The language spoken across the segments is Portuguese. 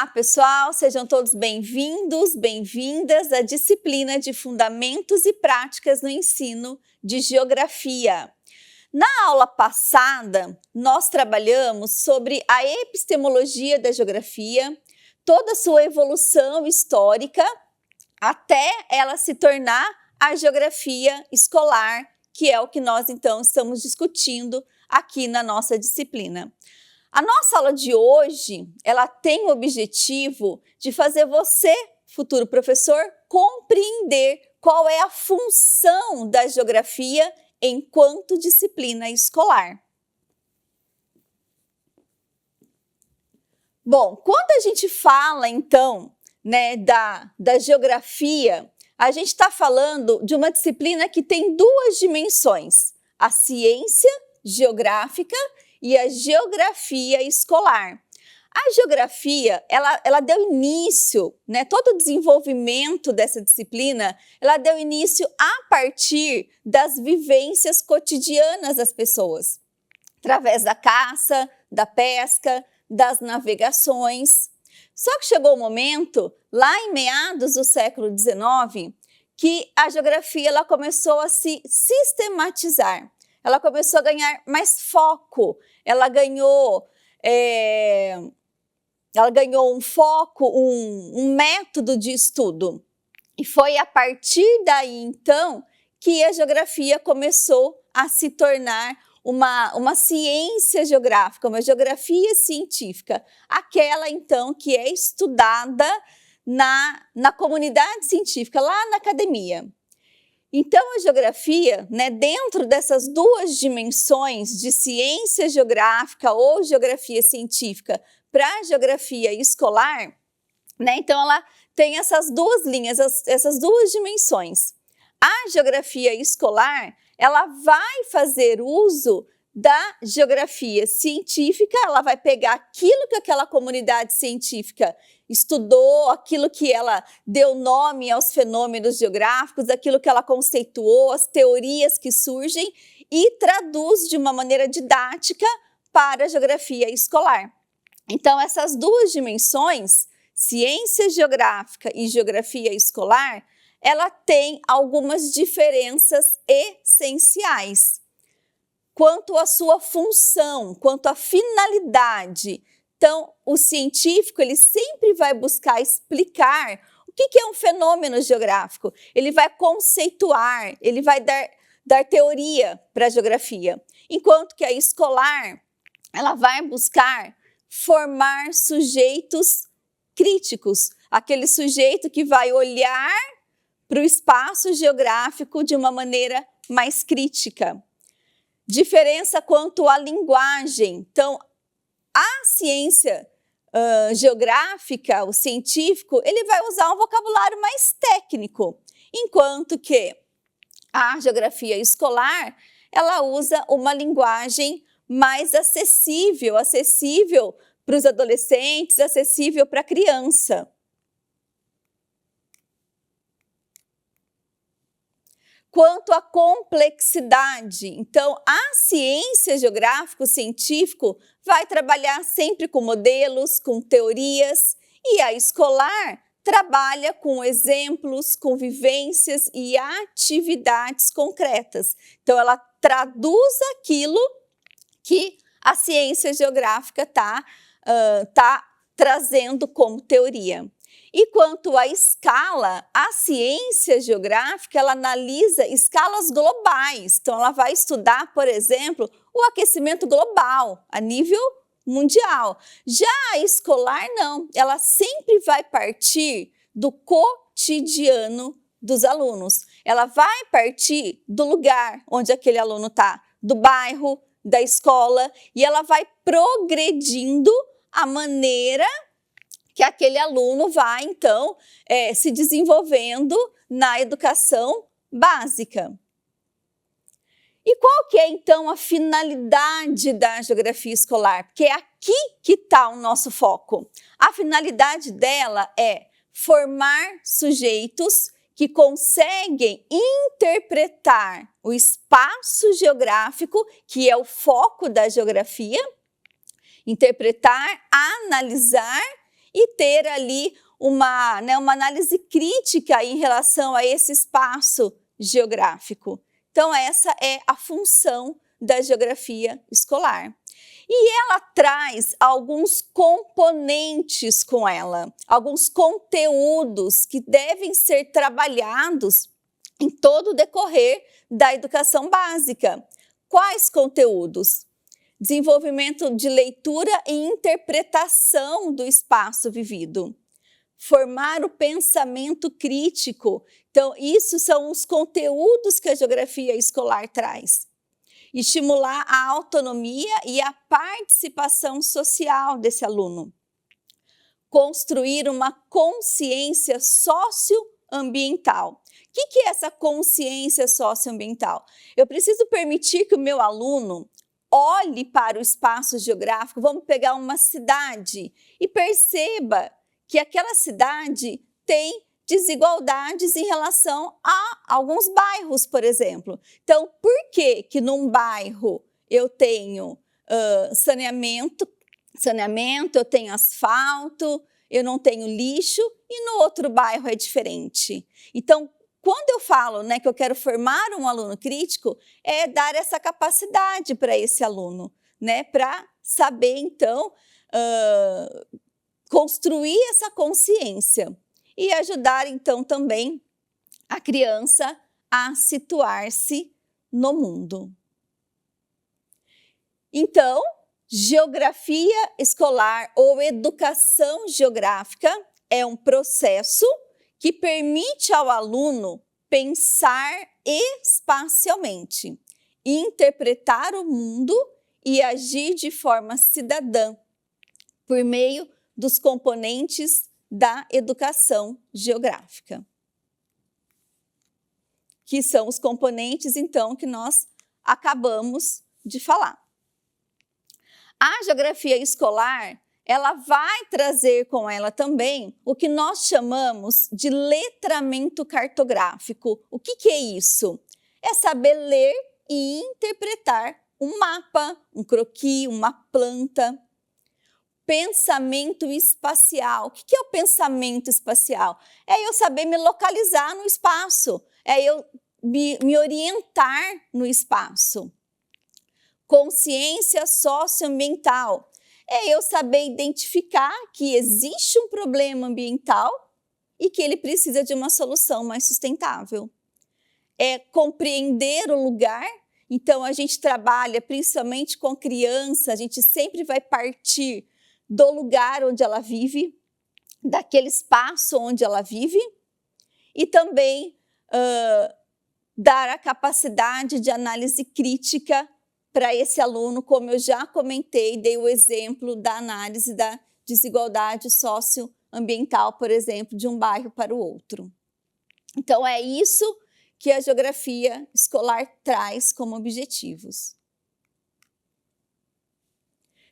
Olá, pessoal! Sejam todos bem-vindos, bem-vindas à disciplina de Fundamentos e Práticas no Ensino de Geografia. Na aula passada, nós trabalhamos sobre a epistemologia da geografia, toda a sua evolução histórica, até ela se tornar a geografia escolar, que é o que nós, então, estamos discutindo aqui na nossa disciplina. A nossa aula de hoje, ela tem o objetivo de fazer você, futuro professor, compreender qual é a função da geografia enquanto disciplina escolar. Bom, quando a gente fala, então, da geografia, a gente está falando de uma disciplina que tem duas dimensões, a ciência geográfica e a geografia escolar. A geografia, ela deu início, todo o desenvolvimento dessa disciplina, ela deu início a partir das vivências cotidianas das pessoas, através da caça, da pesca, das navegações. Só que chegou o momento, lá em meados do século XIX, que a geografia ela começou a se sistematizar. Ela começou a ganhar mais foco, ela ganhou um foco, um método de estudo. E foi a partir daí, então, que a geografia começou a se tornar uma ciência geográfica, uma geografia científica, aquela, então, que é estudada na comunidade científica, lá na academia. Então, a geografia, dentro dessas duas dimensões de ciência geográfica ou geografia científica para a geografia escolar, então ela tem essas duas linhas, essas duas dimensões. A geografia escolar, ela vai fazer uso da geografia científica, ela vai pegar aquilo que aquela comunidade científica estudou, aquilo que ela deu nome aos fenômenos geográficos, aquilo que ela conceituou, as teorias que surgem e traduz de uma maneira didática para a geografia escolar. Então, essas duas dimensões, ciência geográfica e geografia escolar, ela tem algumas diferenças essenciais quanto à sua função, quanto à finalidade. Então, o científico ele sempre vai buscar explicar o que é um fenômeno geográfico. Ele vai conceituar, ele vai dar teoria para a geografia. Enquanto que a escolar, ela vai buscar formar sujeitos críticos, aquele sujeito que vai olhar para o espaço geográfico de uma maneira mais crítica. Diferença quanto à linguagem. Então, a ciência geográfica, o científico, ele vai usar um vocabulário mais técnico, enquanto que a geografia escolar, ela usa uma linguagem mais acessível para os adolescentes, acessível para a criança. Quanto à complexidade, então a ciência geográfico-científico vai trabalhar sempre com modelos, com teorias, e a escolar trabalha com exemplos, com vivências e atividades concretas. Então ela traduz aquilo que a ciência geográfica está trazendo como teoria. E quanto à escala, a ciência geográfica, ela analisa escalas globais. Então, ela vai estudar, por exemplo, o aquecimento global a nível mundial. Já a escolar, não. Ela sempre vai partir do cotidiano dos alunos. Ela vai partir do lugar onde aquele aluno está, do bairro, da escola, e ela vai progredindo a maneira que aquele aluno vai, então, se desenvolvendo na educação básica. E qual que é, então, a finalidade da geografia escolar? Porque é aqui que está o nosso foco. A finalidade dela é formar sujeitos que conseguem interpretar o espaço geográfico, que é o foco da geografia, interpretar, analisar e ter ali uma análise crítica em relação a esse espaço geográfico. Então, essa é a função da geografia escolar. E ela traz alguns componentes com ela, alguns conteúdos que devem ser trabalhados em todo o decorrer da educação básica. Quais conteúdos? Desenvolvimento de leitura e interpretação do espaço vivido. Formar o pensamento crítico. Então, isso são os conteúdos que a geografia escolar traz. Estimular a autonomia e a participação social desse aluno. Construir uma consciência socioambiental. O que é essa consciência socioambiental? Eu preciso permitir que o meu aluno olhe para o espaço geográfico, vamos pegar uma cidade, e perceba que aquela cidade tem desigualdades em relação a alguns bairros, por exemplo. Então, por que num bairro eu tenho saneamento, eu tenho asfalto, eu não tenho lixo, e no outro bairro é diferente? Então, quando eu falo que eu quero formar um aluno crítico, é dar essa capacidade para esse aluno, para saber, então, construir essa consciência. E ajudar, então, também a criança a situar-se no mundo. Então, geografia escolar ou educação geográfica é um processo que permite ao aluno pensar espacialmente, interpretar o mundo e agir de forma cidadã, por meio dos componentes da educação geográfica, que são os componentes, então, que nós acabamos de falar. A geografia escolar, ela vai trazer com ela também o que nós chamamos de letramento cartográfico. O que é isso? É saber ler e interpretar um mapa, um croquis, uma planta. Pensamento espacial. O que é o pensamento espacial? É eu saber me localizar no espaço, é eu me orientar no espaço. Consciência socioambiental. É eu saber identificar que existe um problema ambiental e que ele precisa de uma solução mais sustentável. É compreender o lugar. Então, a gente trabalha principalmente com criança, a gente sempre vai partir do lugar onde ela vive, daquele espaço onde ela vive, e também dar a capacidade de análise crítica para esse aluno, como eu já comentei, dei o exemplo da análise da desigualdade socioambiental, por exemplo, de um bairro para o outro. Então, é isso que a geografia escolar traz como objetivos.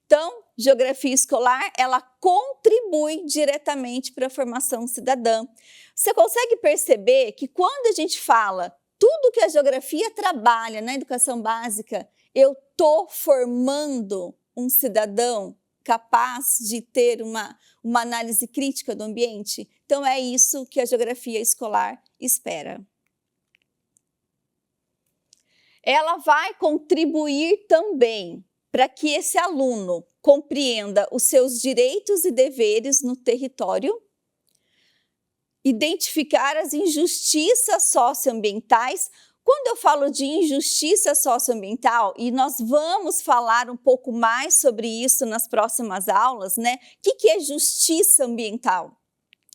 Então, geografia escolar, ela contribui diretamente para a formação cidadã. Você consegue perceber que quando a gente fala tudo que a geografia trabalha na educação básica, eu estou formando um cidadão capaz de ter uma análise crítica do ambiente? Então, é isso que a geografia escolar espera. Ela vai contribuir também para que esse aluno compreenda os seus direitos e deveres no território, identificar as injustiças socioambientais. Quando eu falo de injustiça socioambiental, e nós vamos falar um pouco mais sobre isso nas próximas aulas, O que é justiça ambiental?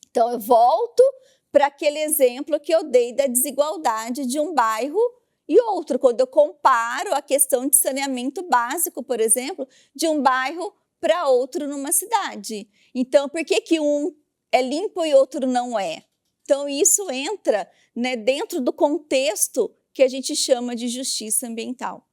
Então, eu volto para aquele exemplo que eu dei da desigualdade de um bairro e outro, quando eu comparo a questão de saneamento básico, por exemplo, de um bairro para outro numa cidade. Então, por que um é limpo e outro não é? Então, isso entra dentro do contexto que a gente chama de justiça ambiental.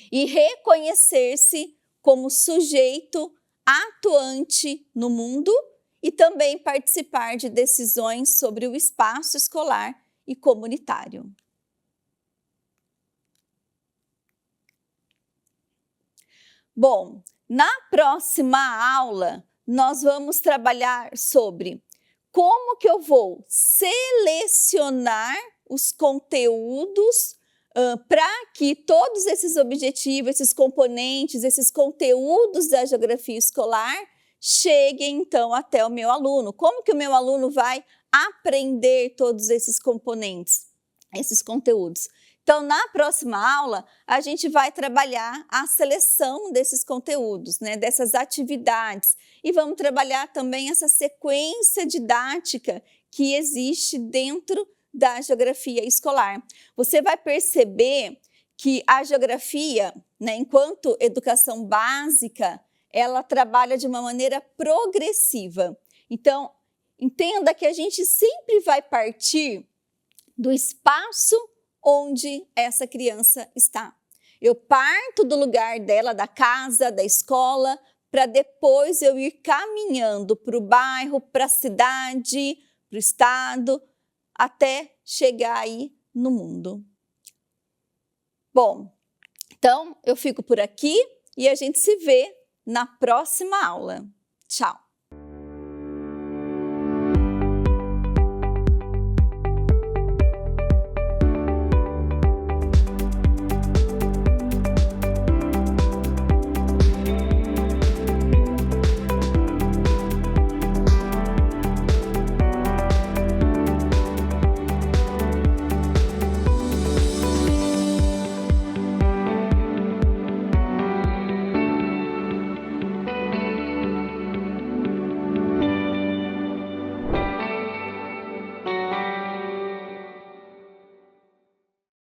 E reconhecer-se como sujeito atuante no mundo e também participar de decisões sobre o espaço escolar e comunitário. Bom, na próxima aula, nós vamos trabalhar sobre como que eu vou selecionar os conteúdos para que todos esses objetivos, esses componentes, esses conteúdos da geografia escolar cheguem então até o meu aluno. Como que o meu aluno vai aprender todos esses componentes, esses conteúdos? Então, na próxima aula, a gente vai trabalhar a seleção desses conteúdos, né, dessas atividades, e vamos trabalhar também essa sequência didática que existe dentro da geografia escolar. Você vai perceber que a geografia, né, enquanto educação básica, ela trabalha de uma maneira progressiva. Então, entenda que a gente sempre vai partir do espaço onde essa criança está. Eu parto do lugar dela, da casa, da escola, para depois eu ir caminhando para o bairro, para a cidade, para o estado, até chegar aí no mundo. Bom, então eu fico por aqui e a gente se vê na próxima aula. Tchau!